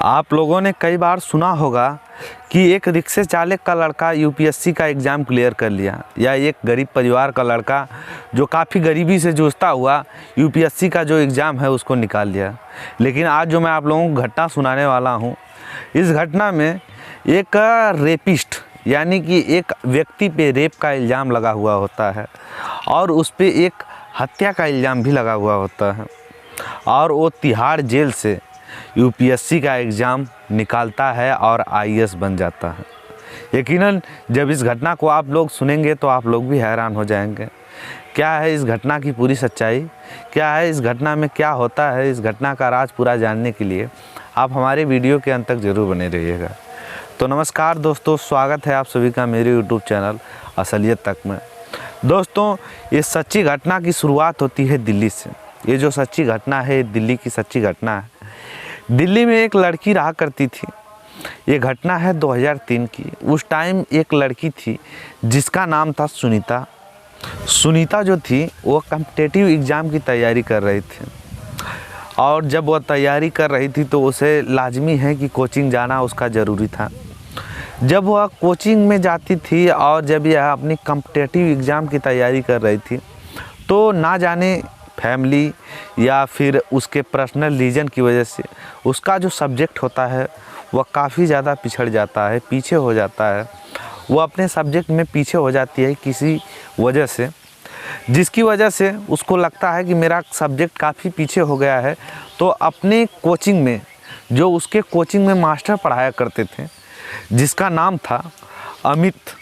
आप लोगों ने कई बार सुना होगा कि एक रिक्शा चालक का लड़का यूपीएससी का एग्ज़ाम क्लियर कर लिया, या एक गरीब परिवार का लड़का जो काफ़ी गरीबी से जूझता हुआ यूपीएससी का जो एग्ज़ाम है उसको निकाल लिया। लेकिन आज जो मैं आप लोगों को घटना सुनाने वाला हूँ, इस घटना में एक रेपिस्ट यानी कि एक व्यक्ति पे रेप का इल्ज़ाम लगा हुआ होता है और उस पर एक हत्या का इल्ज़ाम भी लगा हुआ होता है, और वो तिहाड़ जेल से यूपीएससी का एग्ज़ाम निकालता है और आईएएस बन जाता है। यकीनन जब इस घटना को आप लोग सुनेंगे तो आप लोग भी हैरान हो जाएंगे। क्या है इस घटना की पूरी सच्चाई, क्या है इस घटना में क्या होता है, इस घटना का राज पूरा जानने के लिए आप हमारे वीडियो के अंत तक ज़रूर बने रहिएगा। तो नमस्कार दोस्तों, स्वागत है आप सभी का मेरे यूट्यूब चैनल असलियत तक में। दोस्तों, ये सच्ची घटना की शुरुआत होती है दिल्ली से। ये जो सच्ची घटना है दिल्ली की सच्ची घटना है। दिल्ली में एक लड़की रहा करती थी। ये घटना है 2003 की। उस टाइम एक लड़की थी जिसका नाम था सुनीता। सुनीता जो थी वो कॉम्पिटिटिव एग्ज़ाम की तैयारी कर रही थी, और जब वह तैयारी कर रही थी तो उसे लाजमी है कि कोचिंग जाना उसका ज़रूरी था। जब वह कोचिंग में जाती थी और जब यह अपनी कॉम्पिटिटिव एग्ज़ाम की तैयारी कर रही थी तो ना जाने फैमिली या फिर उसके पर्सनल रीज़न की वजह से उसका जो सब्जेक्ट होता है वह काफ़ी ज़्यादा पिछड़ जाता है, पीछे हो जाता है। वो अपने सब्जेक्ट में पीछे हो जाती है किसी वजह से, जिसकी वजह से उसको लगता है कि मेरा सब्जेक्ट काफ़ी पीछे हो गया है। तो अपने कोचिंग में जो उसके कोचिंग में मास्टर पढ़ाया करते थे, जिसका नाम था अमित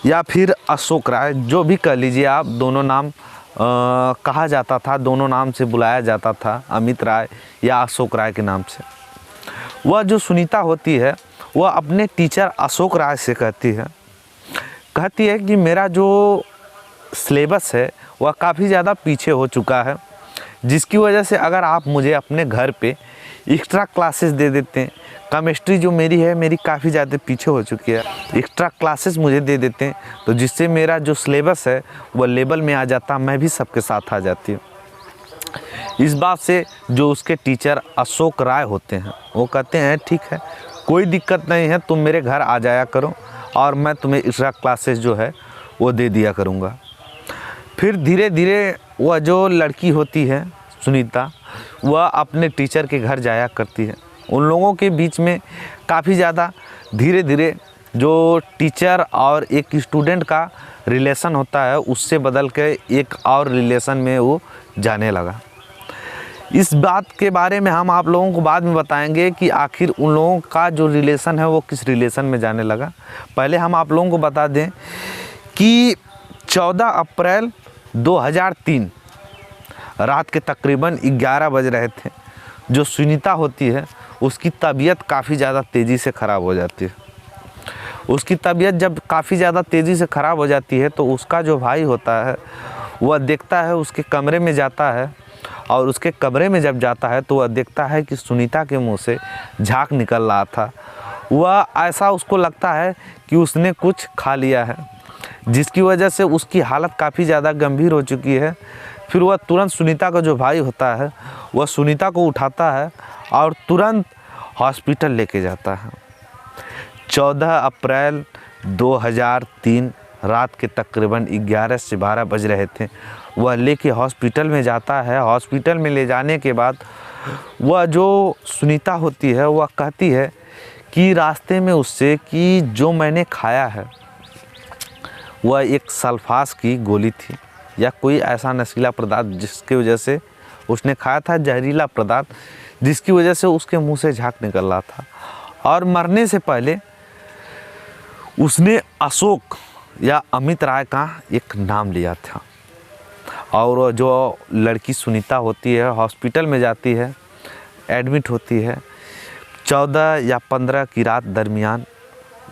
या फिर अशोक राय, जो भी कह लीजिए आप, दोनों नाम कहा जाता था, दोनों नाम से बुलाया जाता था, अमित राय या अशोक राय के नाम से। वह जो सुनीता होती है वह अपने टीचर अशोक राय से कहती है कि मेरा जो सिलेबस है वह काफ़ी ज़्यादा पीछे हो चुका है, जिसकी वजह से अगर आप मुझे अपने घर पे एक्स्ट्रा क्लासेस दे देते हैं, केमिस्ट्री जो मेरी काफ़ी ज़्यादा पीछे हो चुकी है, एक्स्ट्रा क्लासेस मुझे दे देते हैं तो जिससे मेरा जो सिलेबस है वह लेवल में आ जाता, मैं भी सबके साथ आ जाती हूँ। इस बात से जो उसके टीचर अशोक राय होते हैं वो कहते हैं ठीक है, कोई दिक्कत नहीं है, तुम मेरे घर आ जाया करो और मैं तुम्हें एक्स्ट्रा क्लासेस जो है वो दे दिया करूँगा। फिर धीरे धीरे वह जो लड़की होती है सुनीता, वह अपने टीचर के घर जाया करती है। उन लोगों के बीच में काफ़ी ज़्यादा धीरे धीरे जो टीचर और एक स्टूडेंट का रिलेशन होता है उससे बदल के एक और रिलेशन में वो जाने लगा। इस बात के बारे में हम आप लोगों को बाद में बताएंगे कि आखिर उन लोगों का जो रिलेशन है वो किस रिलेशन में जाने लगा। पहले हम आप लोगों को बता दें कि 14 अप्रैल 2003 रात के तकरीबन 11 बज रहे थे। जो सुनीता होती है उसकी तबीयत काफ़ी ज़्यादा तेज़ी से ख़राब हो जाती है। उसकी तबीयत जब काफ़ी ज़्यादा तेज़ी से ख़राब हो जाती है तो उसका जो भाई होता है वह देखता है, उसके कमरे में जाता है, और उसके कमरे में जब जाता है तो वह देखता है कि सुनीता के मुंह से झाग निकल रहा था। वह ऐसा उसको लगता है कि उसने कुछ खा लिया है, जिसकी वजह से उसकी हालत काफ़ी ज़्यादा गंभीर हो चुकी है। फिर वह तुरंत सुनीता का जो भाई होता है वह सुनीता को उठाता है और तुरंत हॉस्पिटल लेके जाता है। 14 अप्रैल 2003 रात के तकरीबन 11 से 12 बज रहे थे। वह लेके हॉस्पिटल में जाता है। हॉस्पिटल में ले जाने के बाद वह जो सुनीता होती है वह कहती है कि रास्ते में उससे कि जो मैंने खाया है वह एक सल्फास की गोली थी या कोई ऐसा नशीला पदार्थ जिसकी वजह से उसने खाया था, जहरीला पदार्थ, जिसकी वजह से उसके मुंह से झाग निकल रहा था। और मरने से पहले उसने अशोक या अमित राय का एक नाम लिया था। और जो लड़की सुनीता होती है हॉस्पिटल में जाती है, एडमिट होती है। 14 या 15 की रात दरमियान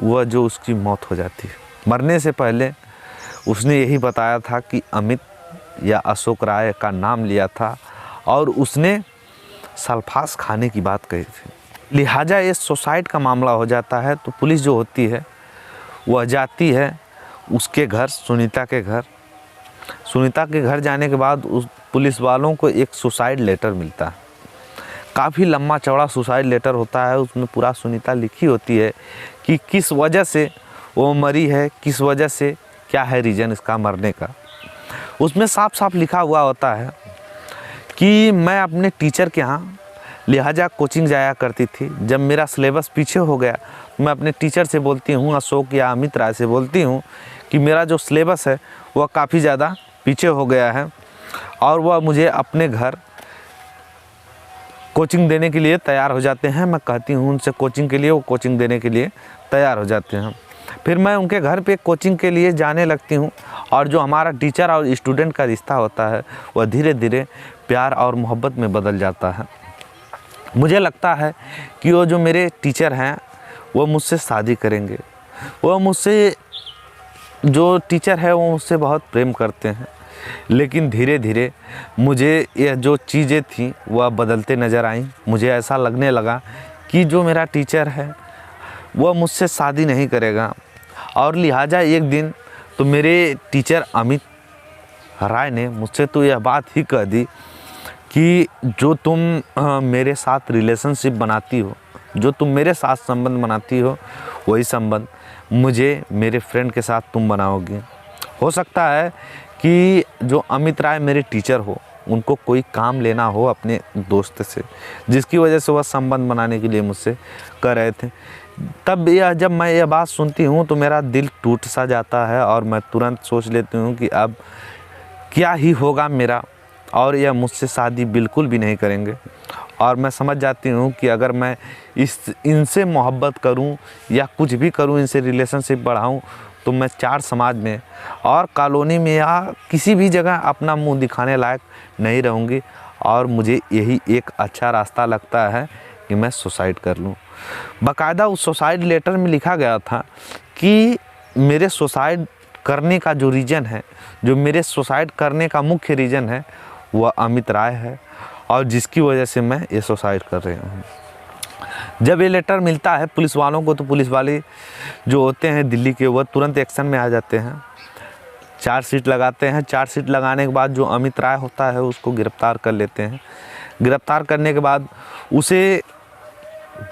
वह जो उसकी मौत हो जाती है। मरने से पहले उसने यही बताया था कि अमित या अशोक राय का नाम लिया था और उसने सल्फास खाने की बात कही थी। लिहाजा ये सुसाइड का मामला हो जाता है। तो पुलिस जो होती है वह जाती है उसके घर, सुनीता के घर। सुनीता के घर जाने के बाद उस पुलिस वालों को एक सुसाइड लेटर मिलता है। काफ़ी लंबा चौड़ा सुसाइड लेटर होता है। उसमें पूरा सुनीता लिखी होती है कि किस वजह से वो मरी है, किस वजह से, क्या है रीज़न इसका मरने का। उसमें साफ साफ लिखा हुआ होता है कि मैं अपने टीचर के यहाँ लिहाजा कोचिंग जाया करती थी। जब मेरा सिलेबस पीछे हो गया, मैं अपने टीचर से बोलती हूँ, अशोक या अमित राय से बोलती हूँ कि मेरा जो सिलेबस है वह काफ़ी ज़्यादा पीछे हो गया है और वह मुझे अपने घर कोचिंग देने के लिए तैयार हो जाते हैं। मैं कहती हूँ उनसे कोचिंग के लिए, वो कोचिंग देने के लिए तैयार हो जाते हैं। फिर मैं उनके घर पे कोचिंग के लिए जाने लगती हूँ और जो हमारा टीचर और स्टूडेंट का रिश्ता होता है वह धीरे धीरे प्यार और मोहब्बत में बदल जाता है। मुझे लगता है कि वो जो मेरे टीचर हैं वो मुझसे शादी करेंगे। वो मुझसे, जो टीचर है वो मुझसे बहुत प्रेम करते हैं। लेकिन धीरे धीरे मुझे यह जो चीज़ें थी वह बदलते नज़र आईं। मुझे ऐसा लगने लगा कि जो मेरा टीचर है वह मुझसे शादी नहीं करेगा और लिहाजा एक दिन तो मेरे टीचर अमित राय ने मुझसे तो यह बात ही कह दी कि जो तुम मेरे साथ रिलेशनशिप बनाती हो, जो तुम मेरे साथ संबंध बनाती हो, वही संबंध मुझे मेरे फ्रेंड के साथ तुम बनाओगी। हो सकता है कि जो अमित राय मेरे टीचर हो, उनको कोई काम लेना हो अपने दोस्त से, जिसकी वजह से वह संबंध बनाने के लिए मुझसे कह रहे थे। तब जब मैं यह बात सुनती हूँ तो मेरा दिल टूट सा जाता है और मैं तुरंत सोच लेती हूँ कि अब क्या ही होगा मेरा, और यह मुझसे शादी बिल्कुल भी नहीं करेंगे। और मैं समझ जाती हूँ कि अगर मैं इनसे मोहब्बत करूँ या कुछ भी करूँ, इनसे रिलेशनशिप बढ़ाऊँ, तो मैं चार समाज में और कॉलोनी में या किसी भी जगह अपना मुंह दिखाने लायक नहीं रहूँगी। और मुझे यही एक अच्छा रास्ता लगता है कि मैं सुसाइड कर लूँ। बाकायदा उस सुसाइड लेटर में लिखा गया था कि मेरे सुसाइड करने का जो रीज़न है, जो मेरे सुसाइड करने का मुख्य रीज़न है, वह अमित राय है और जिसकी वजह से मैं ये सुसाइड कर रही हूँ। जब ये लेटर मिलता है पुलिस वालों को, तो पुलिस वाले जो होते हैं दिल्ली के, वह तुरंत एक्शन में आ जाते हैं, चार्जशीट लगाते हैं। चार्जशीट लगाने के बाद जो अमित राय होता है उसको गिरफ़्तार कर लेते हैं। गिरफ़्तार करने के बाद उसे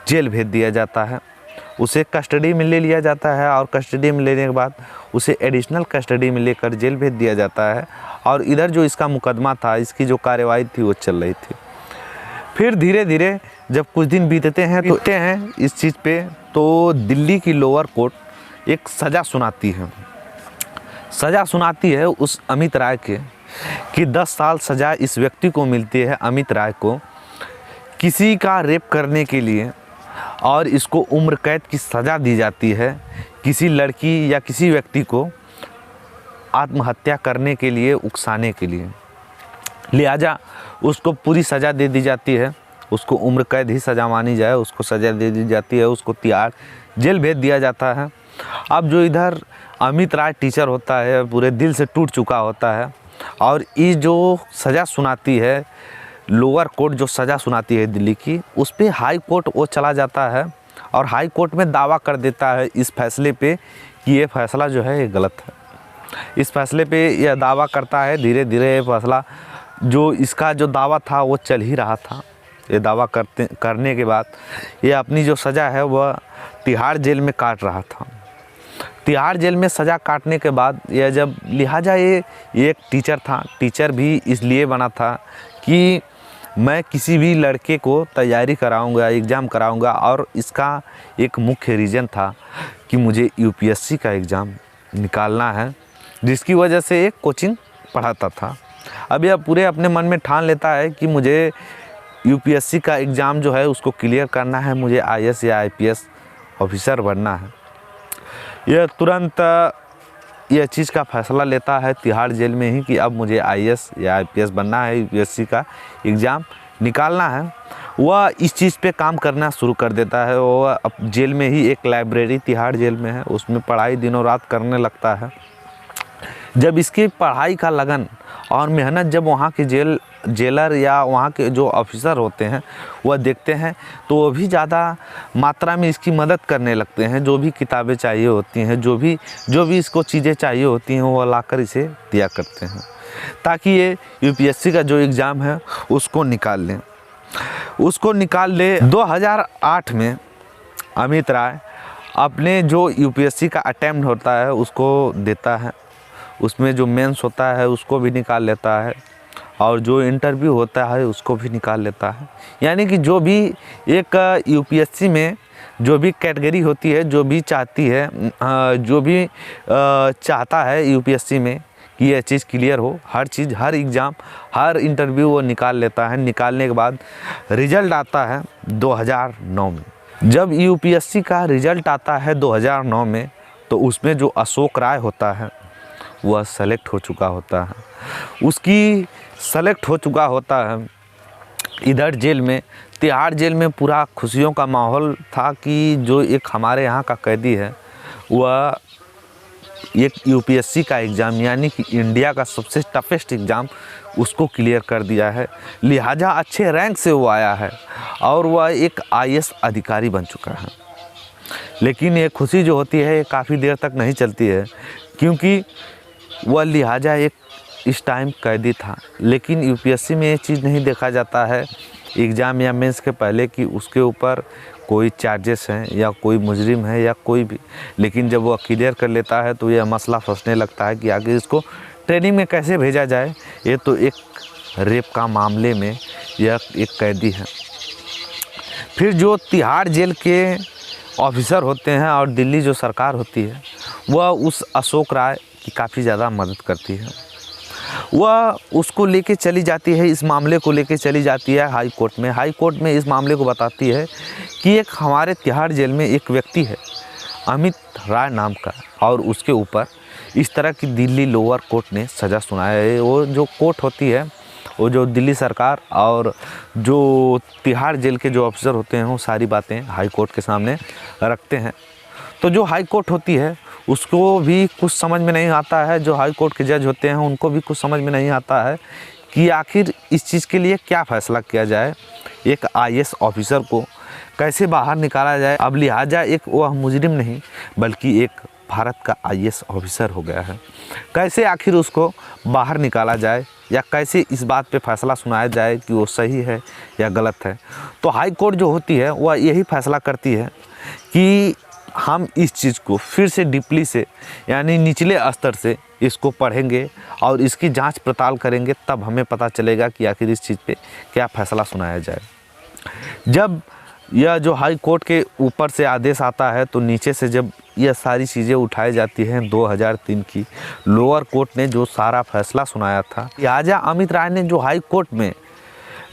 जेल भेज दिया जाता है, उसे कस्टडी में ले लिया जाता है और कस्टडी में लेने के बाद उसे एडिशनल कस्टडी में लेकर जेल भेज दिया जाता है। और इधर जो इसका मुकदमा था, इसकी जो कार्यवाही थी वो चल रही थी। फिर धीरे धीरे जब कुछ दिन बीतते हैं इस चीज़ पे, तो दिल्ली की लोअर कोर्ट एक सज़ा सुनाती है उस अमित राय के कि 10 साल सज़ा इस व्यक्ति को मिलती है, अमित राय को, किसी का रेप करने के लिए, और इसको उम्र कैद की सज़ा दी जाती है किसी लड़की या किसी व्यक्ति को आत्महत्या करने के लिए उकसाने के लिए। लिहाजा उसको पूरी सज़ा दे दी जाती है, उसको उम्र कैद ही सज़ा मानी जाए, उसको सज़ा दे दी जाती है, उसको तिहाड़ जेल भेज दिया जाता है। अब जो इधर अमित राय टीचर होता है पूरे दिल से टूट चुका होता है और ये जो सज़ा सुनाती है लोअर कोर्ट, जो सज़ा सुनाती है दिल्ली की, उस पर हाई कोर्ट वो चला जाता है और हाई कोर्ट में दावा कर देता है इस फैसले पे कि ये फ़ैसला जो है ये गलत है। इस फैसले पे यह दावा करता है। धीरे धीरे ये फैसला, जो इसका जो दावा था वो चल ही रहा था। ये दावा करने के बाद ये अपनी जो सज़ा है वह तिहाड़ जेल में काट रहा था। तिहाड़ जेल में सज़ा काटने के बाद यह जब, लिहाजा ये एक टीचर था, टीचर भी इसलिए बना था कि मैं किसी भी लड़के को तैयारी कराऊंगा, एग्ज़ाम कराऊंगा, और इसका एक मुख्य रीज़न था कि मुझे यूपीएससी का एग्ज़ाम निकालना है, जिसकी वजह से एक कोचिंग पढ़ाता था। अब यह पूरे अपने मन में ठान लेता है कि मुझे यूपीएससी का एग्ज़ाम जो है उसको क्लियर करना है, मुझे आईएएस या आईपीएस ऑफिसर बनना है। यह तुरंत यह चीज़ का फैसला लेता है तिहाड़ जेल में ही कि अब मुझे आईएएस या आईपीएस बनना है, यूपीएससी का एग्ज़ाम निकालना है। वह इस चीज़ पे काम करना शुरू कर देता है। वह अब जेल में ही एक लाइब्रेरी तिहाड़ जेल में है, उसमें पढ़ाई दिनों रात करने लगता है। जब इसकी पढ़ाई का लगन और मेहनत जब वहाँ के जेलर या वहाँ के जो ऑफिसर होते हैं वह देखते हैं, तो वो भी ज़्यादा मात्रा में इसकी मदद करने लगते हैं। जो भी किताबें चाहिए होती हैं, जो भी इसको चीज़ें चाहिए होती हैं, वो लाकर इसे दिया करते हैं ताकि ये यूपीएससी का जो एग्ज़ाम है उसको निकाल लें। उसको निकाल ले। 2008 में अमित राय अपने जो यूपीएससी का अटेम्प्ट होता है उसको देता है, उसमें जो मेंस होता है उसको भी निकाल लेता है और जो इंटरव्यू होता है उसको भी निकाल लेता है। यानी कि जो भी एक यूपीएससी में जो भी कैटेगरी होती है, जो भी चाहती है, जो भी चाहता है यूपीएससी में कि यह चीज़ क्लियर हो, हर चीज़, हर एग्ज़ाम, हर इंटरव्यू वो निकाल लेता है। निकालने के बाद रिज़ल्ट आता है 2009 में। जब यूपीएससी का रिज़ल्ट आता है 2009 में, तो उसमें जो अशोक राय होता है वह सेलेक्ट हो चुका होता है। उसकी सेलेक्ट हो चुका होता है। इधर जेल में, तिहाड़ जेल में पूरा खुशियों का माहौल था कि जो एक हमारे यहाँ का कैदी है वह एक यूपीएससी का एग्ज़ाम, यानी कि इंडिया का सबसे टफेस्ट एग्ज़ाम, उसको क्लियर कर दिया है। लिहाजा अच्छे रैंक से वो आया है और वह एक आईएएस अधिकारी बन चुका है। लेकिन ये खुशी जो होती है ये काफ़ी देर तक नहीं चलती है, क्योंकि वह लिहाजा एक इस टाइम कैदी था। लेकिन यूपीएससी में ये चीज़ नहीं देखा जाता है एग्ज़ाम या मेंस के पहले कि उसके ऊपर कोई चार्जेस हैं या कोई मुजरिम है या कोई भी। लेकिन जब वो क्लियर कर लेता है तो यह मसला फंसने लगता है कि आगे इसको ट्रेनिंग में कैसे भेजा जाए। ये तो एक रेप का मामले में यह एक कैदी है। फिर जो तिहाड़ जेल के ऑफिसर होते हैं और दिल्ली जो सरकार होती है वह उस अशोक राय की काफ़ी ज़्यादा मदद करती है। वह उसको लेके चली जाती है, इस मामले को लेके चली जाती है हाई कोर्ट में। हाई कोर्ट में इस मामले को बताती है कि एक हमारे तिहाड़ जेल में एक व्यक्ति है अमित राय नाम का, और उसके ऊपर इस तरह की दिल्ली लोअर कोर्ट ने सज़ा सुनाया है। वो जो कोर्ट होती है, वो जो दिल्ली सरकार और जो तिहाड़ जेल के जो ऑफिसर होते हैं वो सारी बातें हाई कोर्ट के सामने रखते हैं। तो जो हाई कोर्ट होती है उसको भी कुछ समझ में नहीं आता है, जो हाई कोर्ट के जज होते हैं उनको भी कुछ समझ में नहीं आता है कि आखिर इस चीज़ के लिए क्या फ़ैसला किया जाए, एक आईएएस ऑफिसर को कैसे बाहर निकाला जाए। अब लिहाजा एक वह मुजरिम नहीं बल्कि एक भारत का आईएएस ऑफिसर हो गया है, कैसे आखिर उसको बाहर निकाला जाए या कैसे इस बात पे फैसला सुनाया जाए कि वो सही है या गलत है। तो हाई कोर्ट जो होती है वह यही फैसला करती है कि हम इस चीज़ को फिर से डीपली से, यानी निचले स्तर से इसको पढ़ेंगे और इसकी जांच पड़ताल करेंगे, तब हमें पता चलेगा कि आखिर इस चीज़ पे क्या फ़ैसला सुनाया जाए। जब यह जो हाई कोर्ट के ऊपर से आदेश आता है तो नीचे से जब यह सारी चीज़ें उठाई जाती हैं 2003 की लोअर कोर्ट ने जो सारा फैसला सुनाया था, लिहाजा अमित राय ने जो हाई कोर्ट में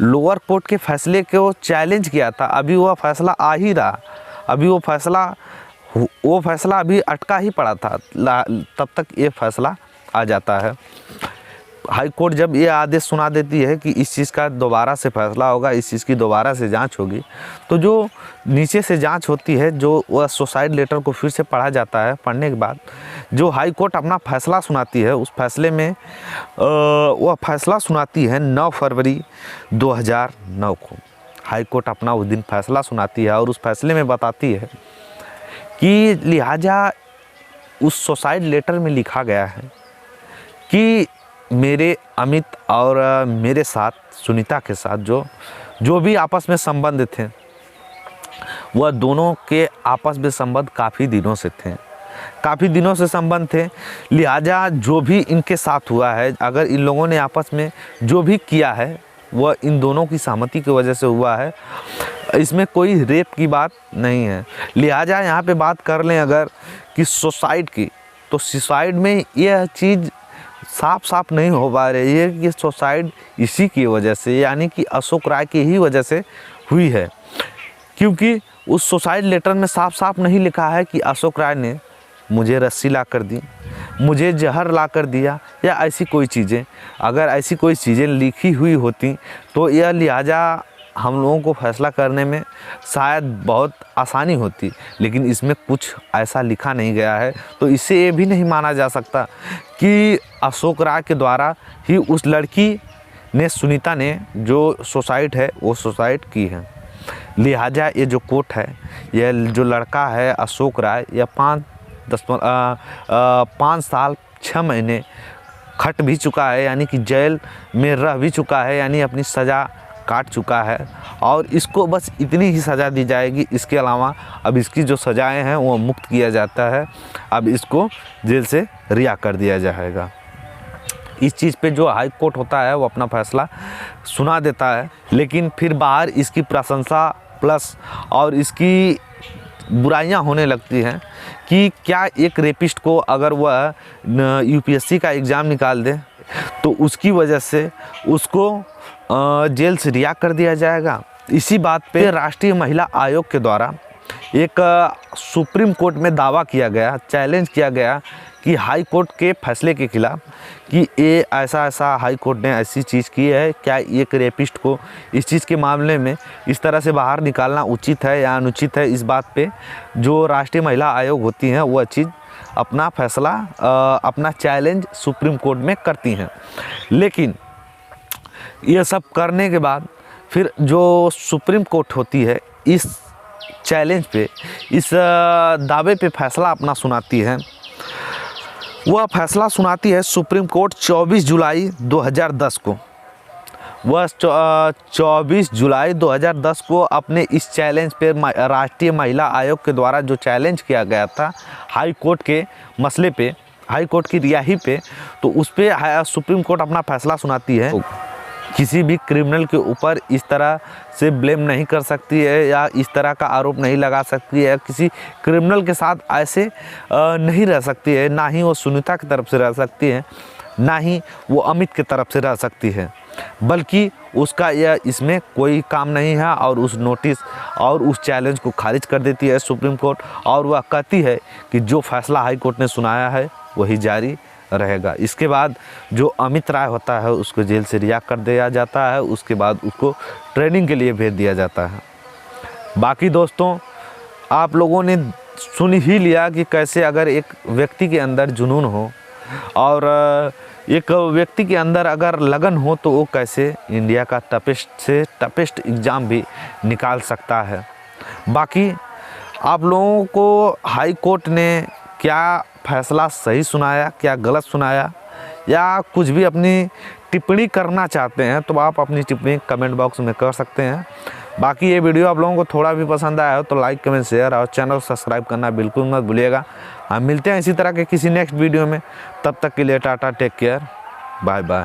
लोअर कोर्ट के फैसले को चैलेंज किया था, अभी वह फैसला आ ही रहा, अभी वो फैसला अभी अटका ही पड़ा था, तब तक ये फैसला आ जाता है। हाई कोर्ट जब ये आदेश सुना देती है कि इस चीज़ का दोबारा से फैसला होगा, इस चीज़ की दोबारा से जांच होगी, तो जो नीचे से जांच होती है, जो वह सुसाइड लेटर को फिर से पढ़ा जाता है, पढ़ने के बाद जो हाई कोर्ट अपना फैसला सुनाती है, उस फैसले में वह फैसला सुनाती है 9 फरवरी 2009 को। हाई कोर्ट अपना उस दिन फैसला सुनाती है और उस फैसले में बताती है कि लिहाजा उस सुसाइड लेटर में लिखा गया है कि मेरे अमित और मेरे साथ सुनीता के साथ जो भी आपस में संबंध थे, वह दोनों के आपस में संबंध काफ़ी दिनों से संबंध थे। लिहाजा जो भी इनके साथ हुआ है, अगर इन लोगों ने आपस में जो भी किया है वह इन दोनों की सहमति की वजह से हुआ है, इसमें कोई रेप की बात नहीं है। लिहाजा यहाँ पे बात कर लें अगर कि सुसाइड की, तो सुसाइड में यह चीज़ साफ नहीं हो पा रही है कि सुसाइड इसी की वजह से, यानी कि अशोक राय की ही वजह से हुई है, क्योंकि उस सुसाइड लेटर में साफ नहीं लिखा है कि अशोक राय ने मुझे रस्सी ला कर दी, मुझे जहर ला कर दिया या ऐसी कोई चीज़ें। अगर ऐसी कोई चीज़ें लिखी हुई होती तो यह लिहाजा हम लोगों को फैसला करने में शायद बहुत आसानी होती, लेकिन इसमें कुछ ऐसा लिखा नहीं गया है। तो इससे ये भी नहीं माना जा सकता कि अशोक राय के द्वारा ही उस लड़की ने, सुनीता ने, जो सुसाइड है वो सुसाइड की है। लिहाजा ये जो कोर्ट है, यह जो लड़का है अशोक राय, यह 5 साल 6 महीने खट भी चुका है, यानी कि जेल में रह भी चुका है, यानी अपनी सज़ा काट चुका है और इसको बस इतनी ही सज़ा दी जाएगी। इसके अलावा अब इसकी जो सज़ाएं हैं वो मुक्त किया जाता है। अब इसको जेल से रिहा कर दिया जाएगा। इस चीज़ पे जो हाई कोर्ट होता है वो अपना फैसला सुना देता है, लेकिन फिर बाहर इसकी प्रशंसा प्लस और इसकी बुराइयां होने लगती हैं कि क्या एक रेपिस्ट को अगर वह यूपीएससी का एग्ज़ाम निकाल दे तो उसकी वजह से उसको जेल से रिहा कर दिया जाएगा। इसी बात पे राष्ट्रीय महिला आयोग के द्वारा एक सुप्रीम कोर्ट में दावा किया गया, चैलेंज किया गया कि हाई कोर्ट के फैसले के खिलाफ कि ये ऐसा हाई कोर्ट ने ऐसी चीज़ की है, क्या एक रेपिस्ट को इस चीज़ के मामले में इस तरह से बाहर निकालना उचित है या अनुचित है। इस बात पे जो राष्ट्रीय महिला आयोग होती हैं वह चीज़ अपना फैसला अपना चैलेंज सुप्रीम कोर्ट में करती हैं। लेकिन ये सब करने के बाद फिर जो सुप्रीम कोर्ट होती है इस चैलेंज पे, इस दावे पे फैसला अपना सुनाती है। वह फैसला सुनाती है सुप्रीम कोर्ट 24 जुलाई 2010 को। वह 24 जुलाई 2010 को अपने इस चैलेंज पे राष्ट्रीय महिला आयोग के द्वारा जो चैलेंज किया गया था हाई कोर्ट के मसले पे, हाई कोर्ट की रिहाई पे, तो उस पर सुप्रीम कोर्ट अपना फैसला सुनाती है। किसी भी क्रिमिनल के ऊपर इस तरह से ब्लेम नहीं कर सकती है या इस तरह का आरोप नहीं लगा सकती है, किसी क्रिमिनल के साथ ऐसे नहीं रह सकती है। ना ही वो सुनीता की तरफ से रह सकती है, ना ही वो अमित की तरफ से रह सकती है, बल्कि उसका यह इसमें कोई काम नहीं है और उस नोटिस और उस चैलेंज को खारिज कर देती है सुप्रीम कोर्ट। और वह कहती है कि जो फैसला हाई कोर्ट ने सुनाया है वही जारी रहेगा। इसके बाद जो अमित राय होता है उसको जेल से रिहा कर दिया जाता है। उसके बाद उसको ट्रेनिंग के लिए भेज दिया जाता है। बाकी दोस्तों, आप लोगों ने सुन ही लिया कि कैसे अगर एक व्यक्ति के अंदर जुनून हो और एक व्यक्ति के अंदर अगर लगन हो तो वो कैसे इंडिया का टफेस्ट से टफेस्ट एग्ज़ाम भी निकाल सकता है। बाकी आप लोगों को हाई कोर्ट ने क्या फैसला सही सुनाया, क्या गलत सुनाया, या कुछ भी अपनी टिप्पणी करना चाहते हैं तो आप अपनी टिप्पणी कमेंट बॉक्स में कर सकते हैं। बाकी ये वीडियो आप लोगों को थोड़ा भी पसंद आया हो तो लाइक कमेंट शेयर और चैनल सब्सक्राइब करना बिल्कुल मत भूलिएगा। हम मिलते हैं इसी तरह के किसी नेक्स्ट वीडियो में। तब तक के लिए tata, take care, bye bye.